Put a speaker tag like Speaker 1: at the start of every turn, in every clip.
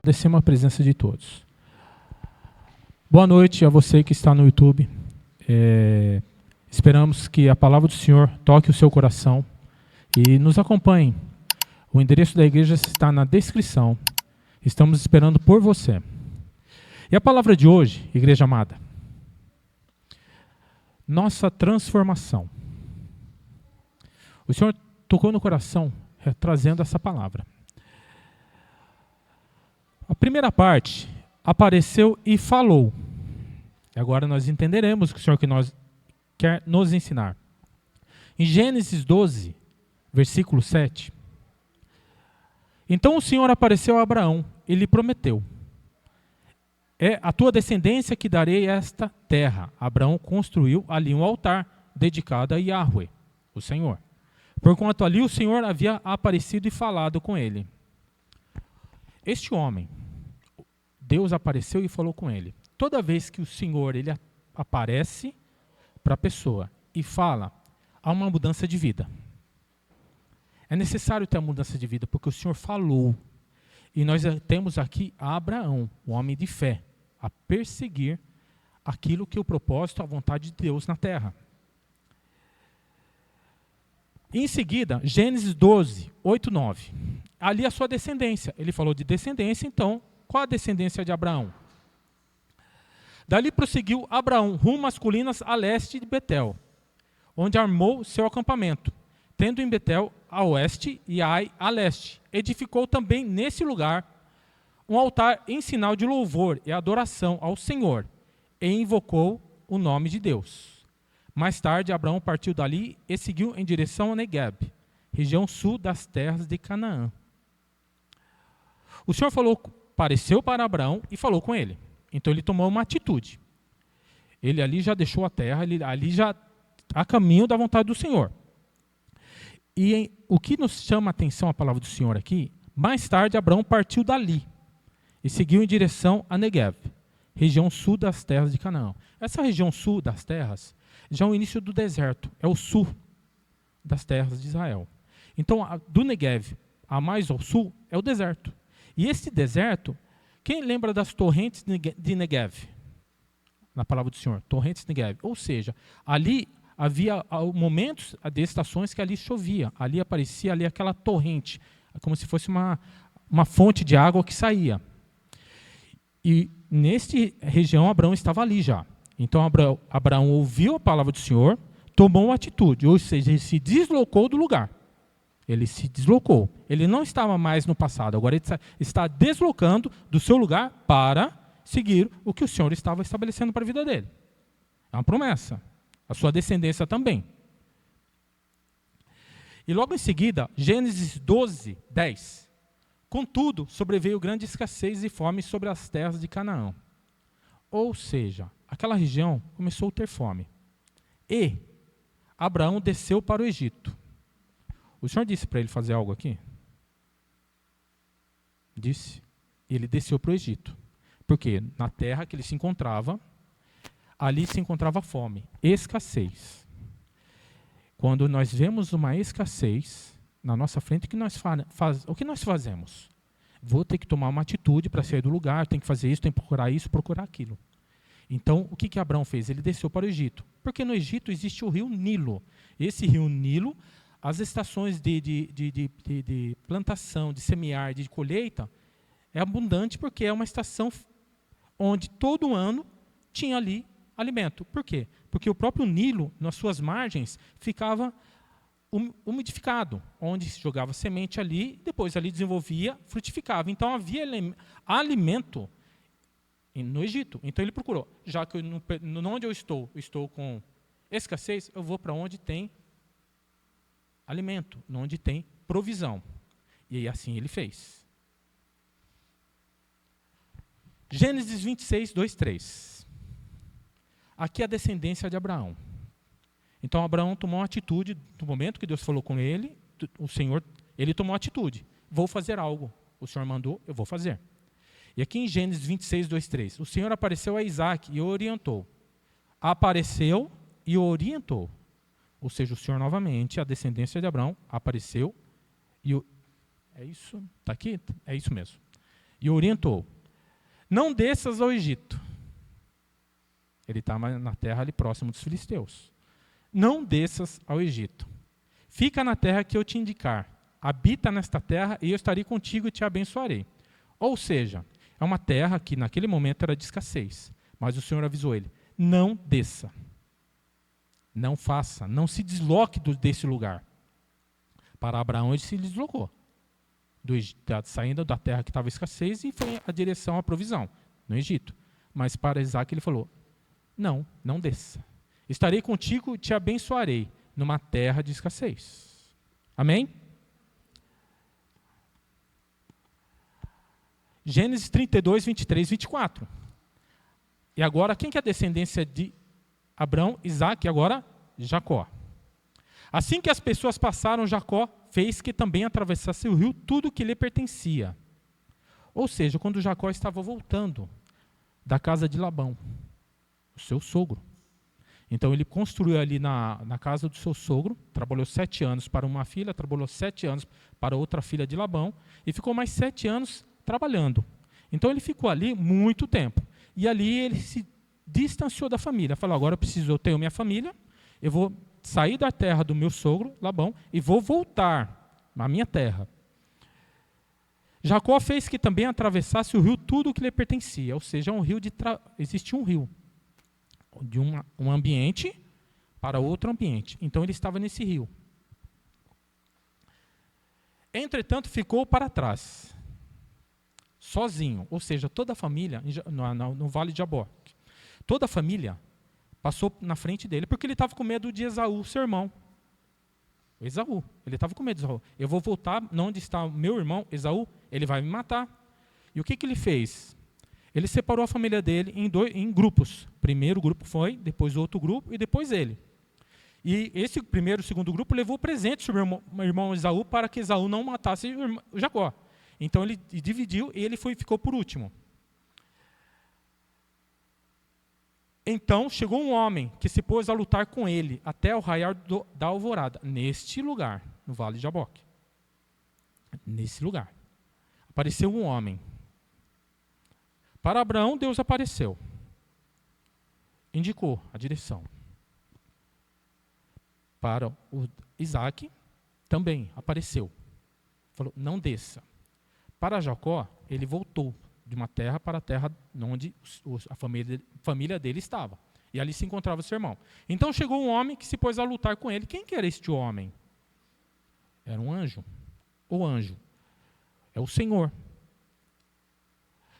Speaker 1: Agradecemos a presença de todos. Boa noite a você que está no YouTube. Esperamos que a palavra do Senhor toque o seu coração e nos acompanhe. O endereço da igreja está na descrição. Estamos esperando por você. E a palavra de hoje, igreja amada, nossa transformação. O Senhor tocou no coração trazendo essa palavra. A primeira parte, apareceu e falou. E agora nós entenderemos o que o Senhor quer nos ensinar. Em Gênesis 12, versículo 7. Então o Senhor apareceu a Abraão e lhe prometeu: é a tua descendência que darei esta terra. Abraão construiu ali um altar dedicado a Yahweh, o Senhor. Porquanto ali o Senhor havia aparecido e falado com ele. Este homem, Deus apareceu e falou com ele. Toda vez que o Senhor ele aparece para a pessoa e fala, há uma mudança de vida. É necessário ter a mudança de vida, porque o Senhor falou. E nós temos aqui a Abraão, o homem de fé, a perseguir aquilo que é o propósito, a vontade de Deus na terra. Em seguida, Gênesis 12, 8, 9. Ali a sua descendência. Ele falou de descendência, então, qual a descendência de Abraão? Dali prosseguiu Abraão rumo às colinas a leste de Betel, onde armou seu acampamento, tendo em Betel a oeste e Ai a leste. Edificou também nesse lugar um altar em sinal de louvor e adoração ao Senhor, e invocou o nome de Deus. Mais tarde, Abraão partiu dali e seguiu em direção a Negueb, região sul das terras de Canaã. O Senhor apareceu para Abraão e falou com ele. Então ele tomou uma atitude. Ele ali já deixou a terra, ele ali já a caminho da vontade do Senhor. E o que nos chama a atenção a palavra do Senhor aqui, mais tarde Abraão partiu dali e seguiu em direção a Negueb, região sul das terras de Canaã. Essa região sul das terras já é o início do deserto, é o sul das terras de Israel. Então, do Negueb a mais ao sul é o deserto. E esse deserto, quem lembra das torrentes de Negev? Na palavra do Senhor, torrentes de Negev. Ou seja, ali havia momentos de estações que ali chovia. Ali aparecia ali aquela torrente, como se fosse uma fonte de água que saía. E nesta região, Abraão estava ali já. Então, Abraão ouviu a palavra do Senhor, tomou uma atitude, ou seja, ele se deslocou do lugar. Ele se deslocou. Ele não estava mais no passado, agora ele está deslocando do seu lugar para seguir o que o Senhor estava estabelecendo para a vida dele. É uma promessa. A sua descendência também. E logo em seguida, Gênesis 12, 10. Contudo, sobreveio grande escassez e fome sobre as terras de Canaã. Ou seja, aquela região começou a ter fome. E Abraão desceu para o Egito. O Senhor disse para ele fazer algo aqui? Disse. Ele desceu para o Egito. Porque na terra que ele se encontrava, ali se encontrava fome, escassez. Quando nós vemos uma escassez na nossa frente, o que nós fazemos? Vou ter que tomar uma atitude para sair do lugar, tem que fazer isso, tem que procurar isso, procurar aquilo. Então, o que Abraão fez? Ele desceu para o Egito. Porque no Egito existe o rio Nilo. Esse rio Nilo, as estações de plantação, de semear, de colheita, é abundante porque é uma estação onde todo ano tinha ali alimento. Por quê? Porque o próprio Nilo, nas suas margens, ficava umidificado, onde se jogava semente ali, depois ali desenvolvia, frutificava. Então havia alimento no Egito. Então ele procurou, já que onde eu estou com escassez, eu vou para onde tem alimento, onde tem provisão. E assim ele fez. Gênesis 26, 2, 3. Aqui é a descendência de Abraão. Então Abraão tomou uma atitude, no momento que Deus falou com ele, o Senhor, ele tomou uma atitude. Vou fazer algo. O Senhor mandou, eu vou fazer. E aqui em Gênesis 26, 2, 3. O Senhor apareceu a Isaac e o orientou. Apareceu e o orientou. Ou seja, o Senhor novamente, a descendência de Abraão, apareceu e o... É isso? Está aqui? É isso mesmo. e orientou: não desças ao Egito. Ele estava na terra ali próximo dos filisteus. Não desças ao Egito. Fica na terra que eu te indicar. Habita nesta terra e eu estarei contigo e te abençoarei. Ou seja, é uma terra que naquele momento era de escassez. Mas o Senhor avisou ele: não desça. Não faça, não se desloque desse lugar. Para Abraão ele se deslocou. Saindo da terra que estava escassez e foi a direção à provisão, no Egito. Mas para Isaac ele falou: não desça. Estarei contigo e te abençoarei numa terra de escassez. Amém? Gênesis 32, 23, 24. E agora, quem que é a descendência de Abraão, Isaac e agora Jacó? Assim que as pessoas passaram, Jacó fez que também atravessasse o rio tudo que lhe pertencia. Ou seja, quando Jacó estava voltando da casa de Labão, o seu sogro. Então ele construiu ali na casa do seu sogro, trabalhou 7 anos para uma filha, trabalhou 7 anos para outra filha de Labão, e ficou mais 7 anos trabalhando. Então ele ficou ali muito tempo. E ali ele se distanciou da família. Falou: agora eu tenho minha família, eu vou sair da terra do meu sogro, Labão, e vou voltar à minha terra. Jacó fez que também atravessasse o rio tudo o que lhe pertencia, ou seja, existia um rio, de um ambiente para outro ambiente. Então ele estava nesse rio. Entretanto, ficou para trás, sozinho, ou seja, toda a família, no Vale de Jaboque, toda a família passou na frente dele, porque ele estava com medo de Esaú, seu irmão. Esaú, ele estava com medo de Esaú. Eu vou voltar onde está o meu irmão, Esaú, ele vai me matar. E o que ele fez? Ele separou a família dele em grupos. Primeiro grupo foi, depois outro grupo e depois ele. E esse primeiro e segundo grupo levou presentes sobre o irmão Esaú para que Esaú não matasse o Jacó. Então ele dividiu e ele ficou por último. Então chegou um homem que se pôs a lutar com ele até o raiar da alvorada, neste lugar, no Vale de Jaboque. Nesse lugar. Apareceu um homem. Para Abraão, Deus apareceu. Indicou a direção. Para o Isaac, também apareceu. Falou: não desça. Para Jacó, ele voltou de uma terra para a terra onde a família dele estava. E ali se encontrava seu irmão. Então chegou um homem que se pôs a lutar com ele. Quem que era este homem? Era um anjo. O anjo é o Senhor.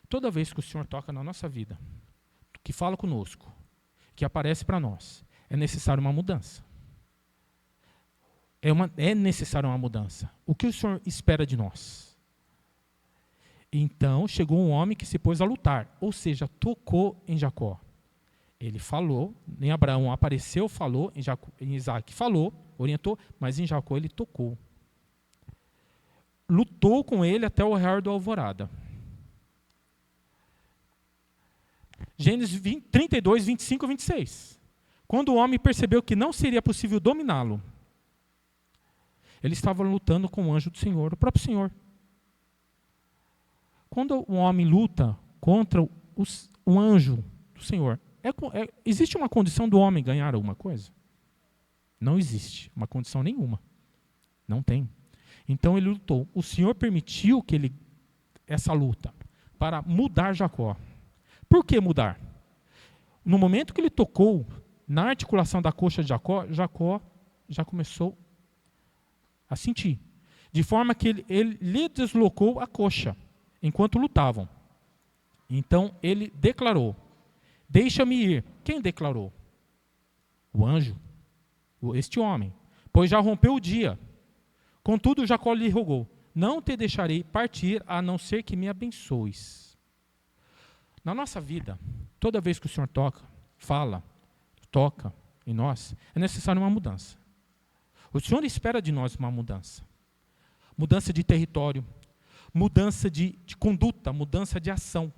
Speaker 1: Toda vez que o Senhor toca na nossa vida, que fala conosco, que aparece para nós, é necessário uma mudança. É necessário uma mudança. O que o Senhor espera de nós? Então chegou um homem que se pôs a lutar, ou seja, tocou em Jacó. Ele falou, em Abraão apareceu, falou, em Isaac falou, orientou, mas em Jacó ele tocou. Lutou com ele até o raiar da alvorada. Gênesis 32, 25 e 26. Quando o homem percebeu que não seria possível dominá-lo, ele estava lutando com o anjo do Senhor, o próprio Senhor. Quando um homem luta contra um anjo do Senhor, existe uma condição do homem ganhar alguma coisa? Não existe uma condição nenhuma. Não tem. Então ele lutou. O Senhor permitiu essa luta para mudar Jacó. Por que mudar? No momento que ele tocou na articulação da coxa de Jacó, Jacó já começou a sentir. De forma que ele lhe deslocou a coxa, enquanto lutavam. Então ele declarou: deixa-me ir. Quem declarou? O anjo, este homem. Pois já rompeu o dia. Contudo, Jacó lhe rogou: não te deixarei partir, a não ser que me abençoes. Na nossa vida, toda vez que o Senhor toca em nós, é necessário uma mudança. O Senhor espera de nós uma mudança. Mudança de território, mudança de conduta, mudança de ação.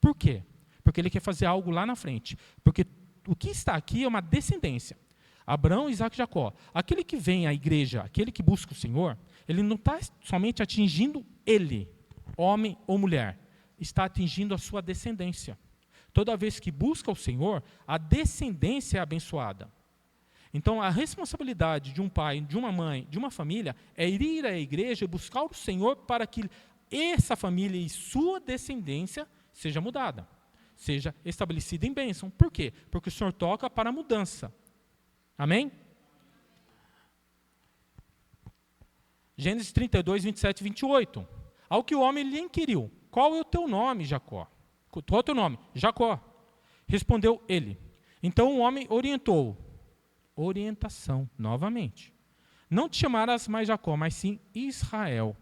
Speaker 1: Por quê? Porque Ele quer fazer algo lá na frente. Porque o que está aqui é uma descendência. Abraão, Isaac e Jacó. Aquele que vem à igreja, aquele que busca o Senhor, ele não está somente atingindo ele, homem ou mulher, está atingindo a sua descendência. Toda vez que busca o Senhor, a descendência é abençoada. Então, a responsabilidade de um pai, de uma mãe, de uma família, é ir à igreja e buscar o Senhor para que essa família e sua descendência seja mudada, seja estabelecida em bênção. Por quê? Porque o Senhor toca para a mudança. Amém? Gênesis 32, 27 e 28. Ao que o homem lhe inquiriu, qual é o teu nome, Jacó? Qual é o teu nome? Jacó. Respondeu ele. Então o homem orientou. Orientação, novamente. Não te chamarás mais Jacó, mas sim Israel.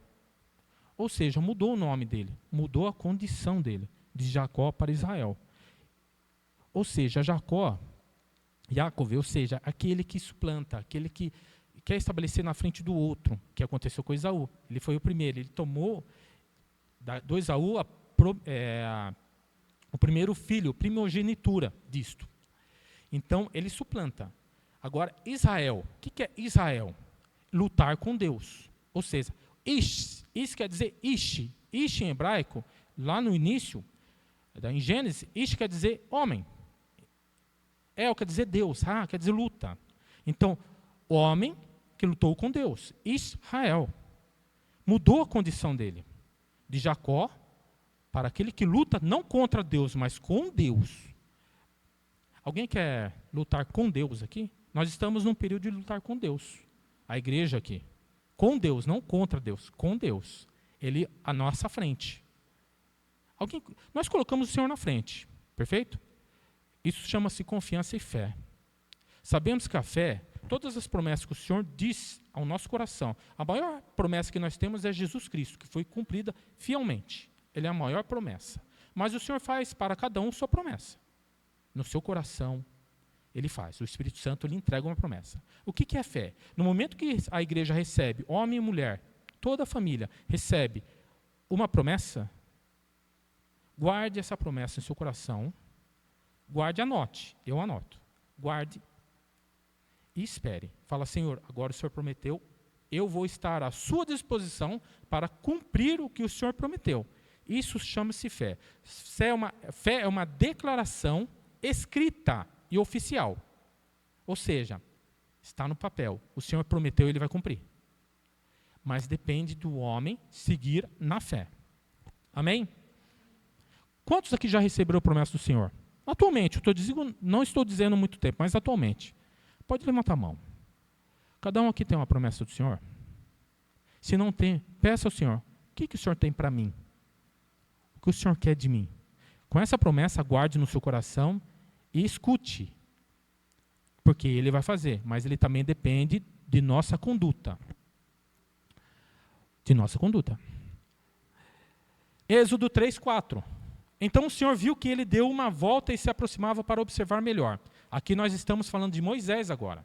Speaker 1: Ou seja, mudou o nome dele, mudou a condição dele, de Jacó para Israel. Ou seja, Jacó, ou seja, aquele que suplanta, aquele que quer estabelecer na frente do outro, que aconteceu com Esaú. Ele foi o primeiro, ele tomou do Esaú o primeiro filho, primogenitura disto. Então, ele suplanta. Agora, Israel, o que é Israel? Lutar com Deus. Ou seja, isso quer dizer Ish. Ish em hebraico, lá no início, em Gênesis, Ish quer dizer homem. El quer dizer Deus, quer dizer luta. Então, homem que lutou com Deus. Israel. Mudou a condição dele. De Jacó para aquele que luta não contra Deus, mas com Deus. Alguém quer lutar com Deus aqui? Nós estamos num período de lutar com Deus. A igreja aqui. Com Deus, não contra Deus. Com Deus. Ele à nossa frente. Nós colocamos o Senhor na frente. Perfeito? Isso chama-se confiança e fé. Sabemos que a fé, todas as promessas que o Senhor diz ao nosso coração, a maior promessa que nós temos é Jesus Cristo, que foi cumprida fielmente. Ele é a maior promessa. Mas o Senhor faz para cada um sua promessa. No seu coração, Ele faz. O Espírito Santo lhe entrega uma promessa. O que é fé? No momento que a igreja recebe, homem e mulher, toda a família recebe uma promessa, guarde essa promessa em seu coração, guarde e anote. Eu anoto. Guarde e espere. Fala, Senhor, agora o Senhor prometeu, eu vou estar à sua disposição para cumprir o que o Senhor prometeu. Isso chama-se fé. Fé é uma declaração escrita e oficial. Ou seja, está no papel. O Senhor prometeu, Ele vai cumprir. Mas depende do homem seguir na fé. Amém? Quantos aqui já receberam a promessa do Senhor? Atualmente, não estou dizendo muito tempo, mas atualmente. Pode levantar a mão. Cada um aqui tem uma promessa do Senhor? Se não tem, peça ao Senhor. O que o Senhor tem para mim? O que o Senhor quer de mim? Com essa promessa, guarde no seu coração e escute. Porque Ele vai fazer, mas Ele também depende de nossa conduta. De nossa conduta. Êxodo 3:4. Então o Senhor viu que ele deu uma volta e se aproximava para observar melhor. Aqui nós estamos falando de Moisés agora.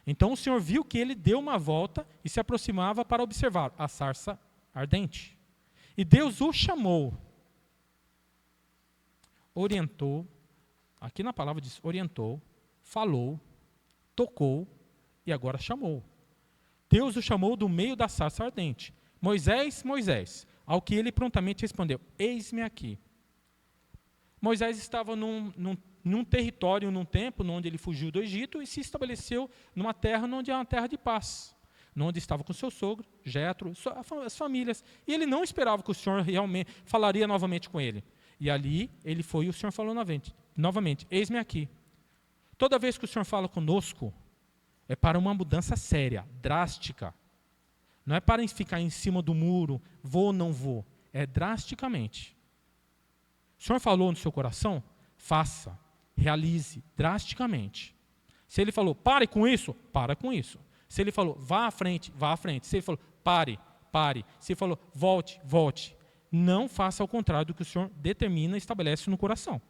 Speaker 1: Então o Senhor viu que ele deu uma volta e se aproximava para observar a sarça ardente. E Deus o chamou, orientou, aqui na palavra diz orientou, falou, tocou e agora chamou. Deus o chamou do meio da sarça ardente. Moisés, Moisés, ao que ele prontamente respondeu, eis-me aqui. Moisés estava num território, num tempo, onde ele fugiu do Egito e se estabeleceu numa terra onde é uma terra de paz, onde estava com seu sogro, Jetro, as famílias. E ele não esperava que o Senhor realmente falaria novamente com ele. E ali ele foi e o Senhor falou novamente, eis-me aqui. Toda vez que o Senhor fala conosco, é para uma mudança séria, drástica. Não é para ficar em cima do muro, vou ou não vou. É drasticamente. O Senhor falou no seu coração? Faça, realize drasticamente. Se Ele falou, pare com isso, para com isso. Se Ele falou, vá à frente, vá à frente. Se Ele falou, pare, pare. Se Ele falou, volte, volte. Não faça ao contrário do que o Senhor determina e estabelece no coração.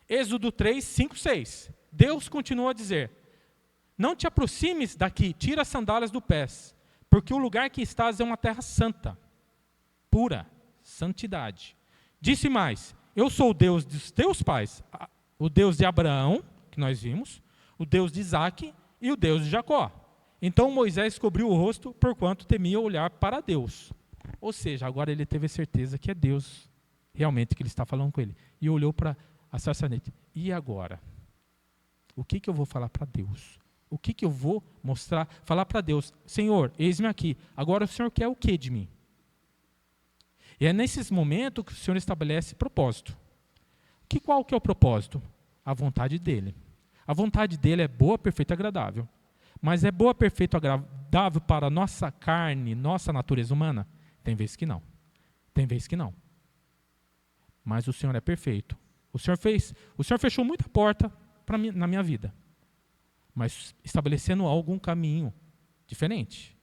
Speaker 1: Êxodo 3, 5, 6. Deus continua a dizer, não te aproximes daqui, tira as sandálias do pés, porque o lugar que estás é uma terra santa, pura, santidade. Disse mais, eu sou o Deus dos teus pais, o Deus de Abraão, que nós vimos, o Deus de Isaque e o Deus de Jacó. Então Moisés cobriu o rosto, porquanto temia olhar para Deus. Ou seja, agora ele teve certeza que é Deus realmente que ele está falando com ele. E olhou para a sarçanete. E agora? O que eu vou falar para Deus? O que eu vou mostrar? Falar para Deus, Senhor, eis-me aqui. Agora o Senhor quer o que de mim? E é nesses momentos que o Senhor estabelece propósito. Qual que é o propósito? A vontade dele. A vontade dele é boa, perfeita e agradável. Mas é boa, perfeita e agradável para a nossa carne, nossa natureza humana? Tem vezes que não. Tem vezes que não. Mas o Senhor é perfeito. O Senhor fechou muita porta na minha vida, mas estabelecendo algum caminho diferente.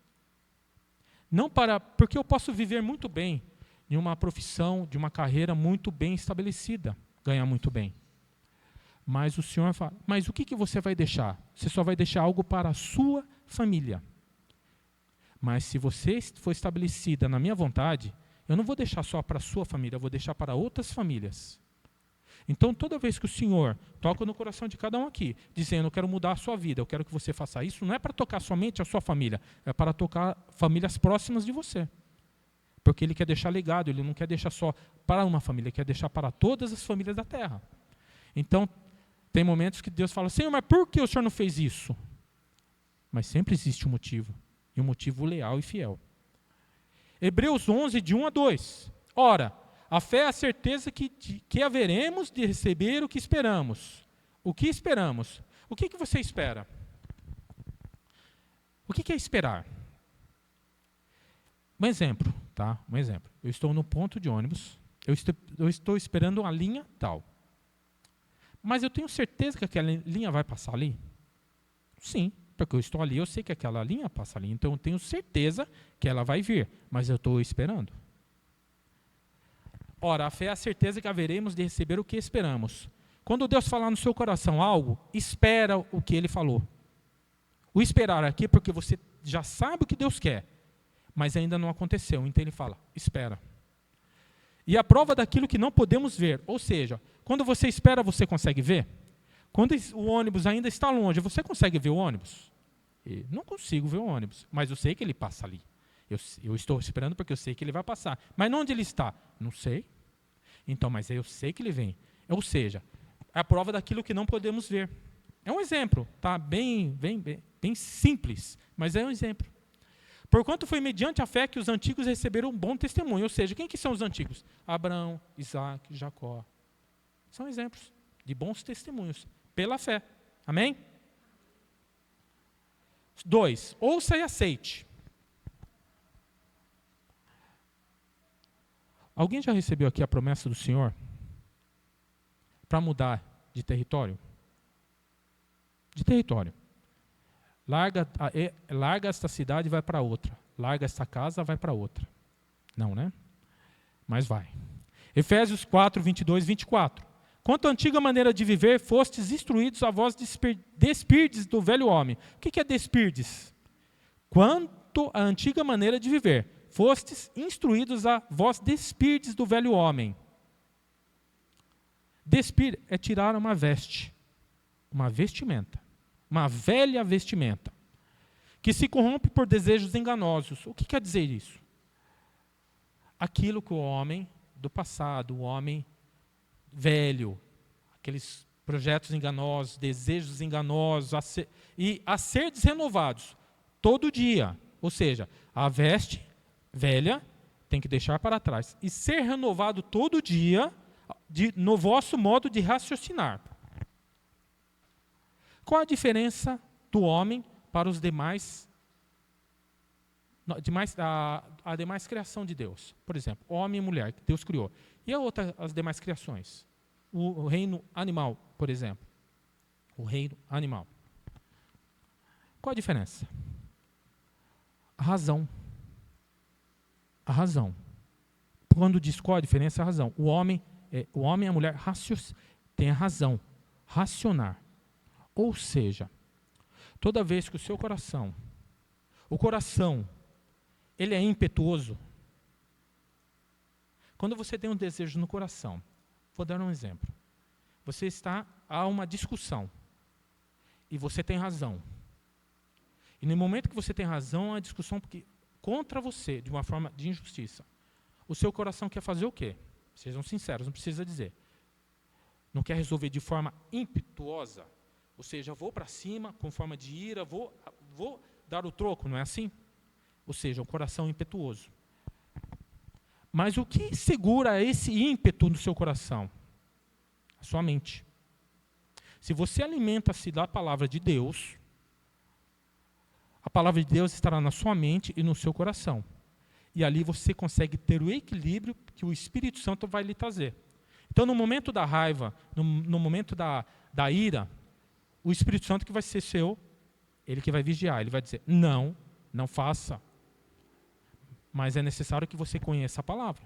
Speaker 1: Não porque eu posso viver muito bem em uma profissão, de uma carreira muito bem estabelecida, ganhar muito bem. Mas o Senhor fala, mas o que você vai deixar? Você só vai deixar algo para a sua família. Mas se você for estabelecida na minha vontade, eu não vou deixar só para a sua família, eu vou deixar para outras famílias. Então, toda vez que o Senhor toca no coração de cada um aqui, dizendo, eu quero mudar a sua vida, eu quero que você faça isso, não é para tocar somente a sua família, é para tocar famílias próximas de você. Porque Ele quer deixar legado, Ele não quer deixar só para uma família, Ele quer deixar para todas as famílias da terra. Então, tem momentos que Deus fala, Senhor, mas por que o Senhor não fez isso? Mas sempre existe um motivo, e um motivo leal e fiel. Hebreus 11, de 1 a 2. Ora, a fé é a certeza que haveremos de receber o que esperamos. O que esperamos? O que você espera? O que é esperar? Um exemplo, tá? Um exemplo. Eu estou no ponto de ônibus, eu estou esperando uma linha tal. Mas eu tenho certeza que aquela linha vai passar ali? Sim, porque eu estou ali, eu sei que aquela linha passa ali. Então eu tenho certeza que ela vai vir, mas eu estou esperando. Ora, a fé é a certeza que haveremos de receber o que esperamos. Quando Deus falar no seu coração algo, espera o que Ele falou. O esperar aqui é porque você já sabe o que Deus quer, mas ainda não aconteceu. Então Ele fala, espera. E a prova daquilo que não podemos ver, ou seja, quando você espera, você consegue ver? Quando o ônibus ainda está longe, você consegue ver o ônibus? Eu não consigo ver o ônibus, mas eu sei que ele passa ali. Eu estou esperando porque eu sei que ele vai passar. Mas onde ele está? Não sei. Então, mas eu sei que ele vem. Ou seja, é a prova daquilo que não podemos ver. É um exemplo, tá? Bem simples, mas é um exemplo. Porquanto foi mediante a fé que os antigos receberam um bom testemunho. Ou seja, quem que são os antigos? Abraão, Isaac, Jacó. São exemplos de bons testemunhos, pela fé. Amém? 2. Ouça e aceite. Alguém já recebeu aqui a promessa do Senhor para mudar de território? De território. Larga esta cidade e vai para outra. Larga esta casa, vai para outra. Não, né? Mas vai. Efésios 4, 22 e 24. Quanto à antiga maneira de viver, fostes instruídos a vós despirdes do velho homem. O que é despirdes? Quanto à antiga maneira de viver, fostes instruídos a vós despirdes do velho homem. Despir é tirar uma veste, uma vestimenta, uma velha vestimenta, que se corrompe por desejos enganosos. O que quer dizer isso? Aquilo que o homem do passado, o homem velho, aqueles projetos enganosos, desejos enganosos, a ser renovados todo dia. Ou seja, a veste velha tem que deixar para trás e ser renovado todo dia no vosso modo de raciocinar. Qual a diferença do homem para os demais, a demais criação de Deus? Por exemplo, homem e mulher, que Deus criou. E as demais criações? O reino animal, por exemplo. O reino animal. Qual a diferença? A razão. A razão. Quando diz qual a diferença, é a razão. O homem e a mulher tem a razão. Racionar. Ou seja, toda vez que o seu coração, ele é impetuoso. Quando você tem um desejo no coração, vou dar um exemplo. Há uma discussão e você tem razão. E no momento que você tem razão, a discussão contra você de uma forma de injustiça, o seu coração quer fazer o quê? Sejam sinceros, não precisa dizer. Não quer resolver de forma impetuosa? Ou seja, vou para cima com forma de ira, vou dar o troco, não é assim? Ou seja, um coração impetuoso. Mas o que segura esse ímpeto no seu coração? A sua mente. Se você alimenta-se da palavra de Deus, a palavra de Deus estará na sua mente e no seu coração. E ali você consegue ter o equilíbrio que o Espírito Santo vai lhe trazer. Então, no momento da raiva, no momento da ira, o Espírito Santo que vai ser seu, ele que vai vigiar, ele vai dizer, não faça. Mas é necessário que você conheça a palavra.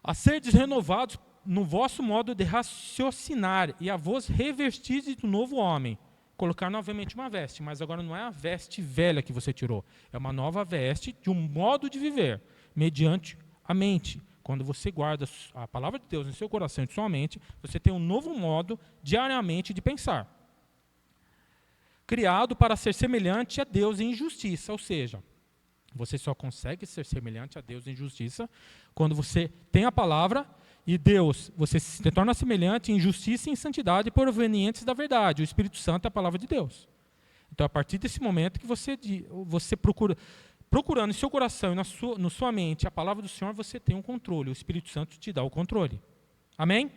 Speaker 1: A serdes renovados no vosso modo de raciocinar, e a vos revestirdes do novo homem. Colocar novamente uma veste, mas agora não é a veste velha que você tirou, é uma nova veste de um modo de viver, mediante a mente. Quando você guarda a palavra de Deus em seu coração e em sua mente, você tem um novo modo diariamente de pensar. Criado para ser semelhante a Deus em justiça, ou seja, você só consegue ser semelhante a Deus em justiça quando você tem a palavra e Deus, você se torna semelhante em justiça e em santidade provenientes da verdade. O Espírito Santo é a palavra de Deus. Então, a partir desse momento que você procurando em seu coração e na sua mente a palavra do Senhor, você tem um controle. O Espírito Santo te dá o controle. Amém?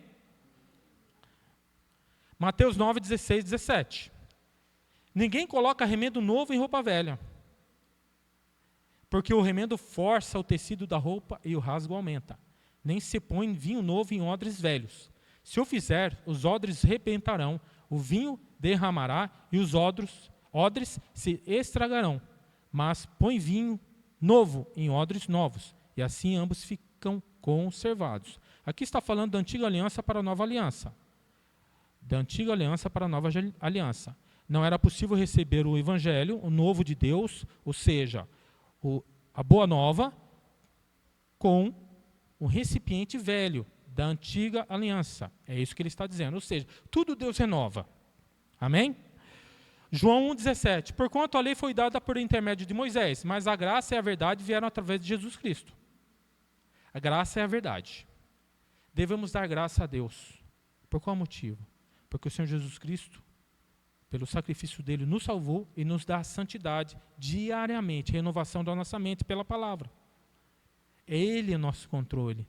Speaker 1: Mateus 9, 16, 17. Ninguém coloca remendo novo em roupa velha, porque o remendo força o tecido da roupa e o rasgo aumenta. Nem se põe vinho novo em odres velhos. Se o fizer, os odres rebentarão, o vinho derramará e os odres se estragarão. Mas põe vinho novo em odres novos, e assim ambos ficam conservados. Aqui está falando da antiga aliança para a nova aliança. Da antiga aliança para a nova aliança. Não era possível receber o evangelho, o novo de Deus, ou seja, a boa nova, com um recipiente velho da antiga aliança. É isso que ele está dizendo. Ou seja, tudo Deus renova. Amém? João 1,17. Porquanto a lei foi dada por intermédio de Moisés, mas a graça e a verdade vieram através de Jesus Cristo. A graça é a verdade. Devemos dar graça a Deus. Por qual motivo? Porque o Senhor Jesus Cristo, pelo sacrifício dele, nos salvou e nos dá a santidade diariamente, renovação da nossa mente pela palavra. Ele é o nosso controle.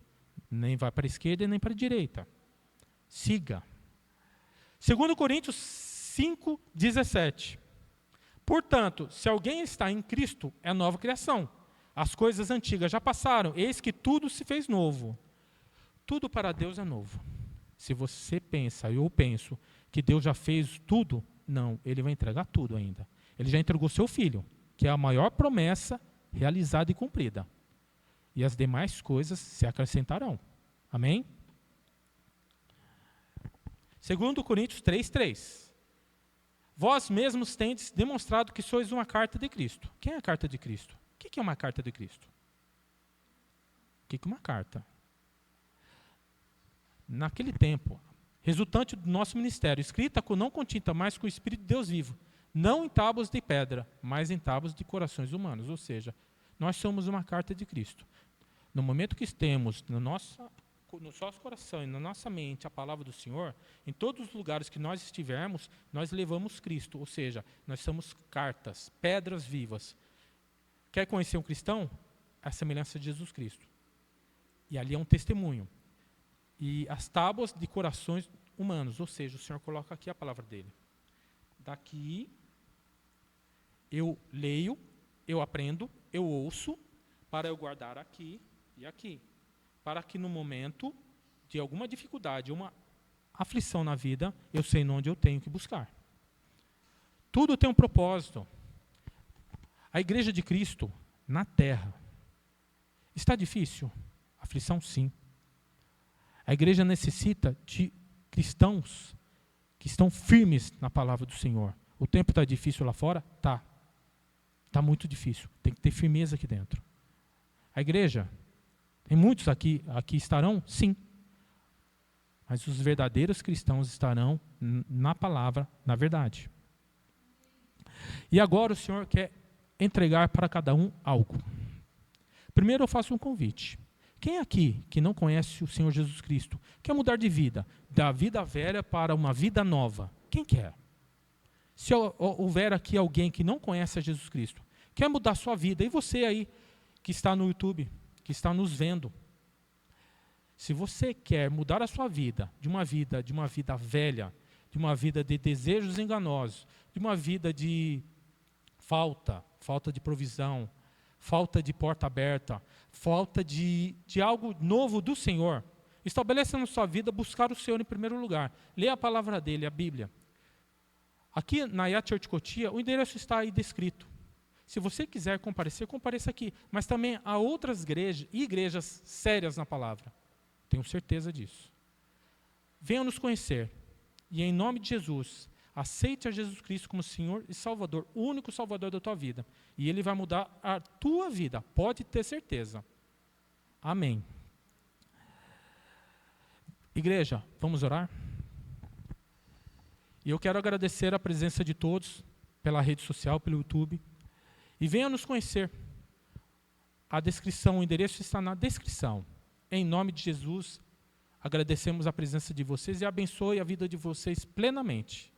Speaker 1: Nem vai para a esquerda e nem para a direita. Siga. 2 Coríntios 5, 17. Portanto, se alguém está em Cristo, é nova criação. As coisas antigas já passaram, eis que tudo se fez novo. Tudo para Deus é novo. Se você pensa, eu penso, que Deus já fez tudo, não, Ele vai entregar tudo ainda. Ele já entregou seu Filho, que é a maior promessa realizada e cumprida. E as demais coisas se acrescentarão. Amém? 2 Coríntios 3, 3. Vós mesmos tendes demonstrado que sois uma carta de Cristo. Quem é a carta de Cristo? O que é uma carta de Cristo? O que é uma carta? Naquele tempo, resultante do nosso ministério, escrita não com tinta, mas com o Espírito de Deus vivo, não em tábuas de pedra, mas em tábuas de corações humanos. Ou seja, nós somos uma carta de Cristo. No momento que temos no nosso coração e na nossa mente a palavra do Senhor, em todos os lugares que nós estivermos, nós levamos Cristo, ou seja, nós somos cartas, pedras vivas. Quer conhecer um cristão? A semelhança de Jesus Cristo. E ali é um testemunho. E as tábuas de corações humanos, ou seja, o Senhor coloca aqui a palavra dele. Daqui, eu leio, eu aprendo, eu ouço, para eu guardar aqui e aqui. Para que no momento de alguma dificuldade, uma aflição na vida, eu sei onde eu tenho que buscar. Tudo tem um propósito. A igreja de Cristo, na terra, está difícil? Aflição, sim. A igreja necessita de cristãos que estão firmes na palavra do Senhor. O tempo está difícil lá fora? Tá. Está muito difícil. Tem que ter firmeza aqui dentro. A igreja, tem muitos aqui estarão? Sim. Mas os verdadeiros cristãos estarão na palavra, na verdade. E agora o Senhor quer entregar para cada um algo. Primeiro eu faço um convite. Quem aqui que não conhece o Senhor Jesus Cristo, quer mudar de vida, da vida velha para uma vida nova? Quem quer? Se houver aqui alguém que não conhece a Jesus Cristo, quer mudar sua vida, e você aí que está no YouTube, que está nos vendo, se você quer mudar a sua vida, de uma vida velha, de uma vida de desejos enganosos, de uma vida de falta de provisão, falta de porta aberta, falta de algo novo do Senhor, estabeleça na sua vida buscar o Senhor em primeiro lugar. Leia a palavra dele, a Bíblia. Aqui na Yacht Church Cotia, o endereço está aí descrito. Se você quiser comparecer, compareça aqui. Mas também há outras igrejas sérias na palavra. Tenho certeza disso. Venha nos conhecer. E em nome de Jesus, aceite a Jesus Cristo como Senhor e Salvador, o único Salvador da tua vida. E Ele vai mudar a tua vida, pode ter certeza. Amém. Igreja, vamos orar? E eu quero agradecer a presença de todos, pela rede social, pelo YouTube. E venha nos conhecer. A descrição, o endereço está na descrição. Em nome de Jesus, agradecemos a presença de vocês e abençoe a vida de vocês plenamente.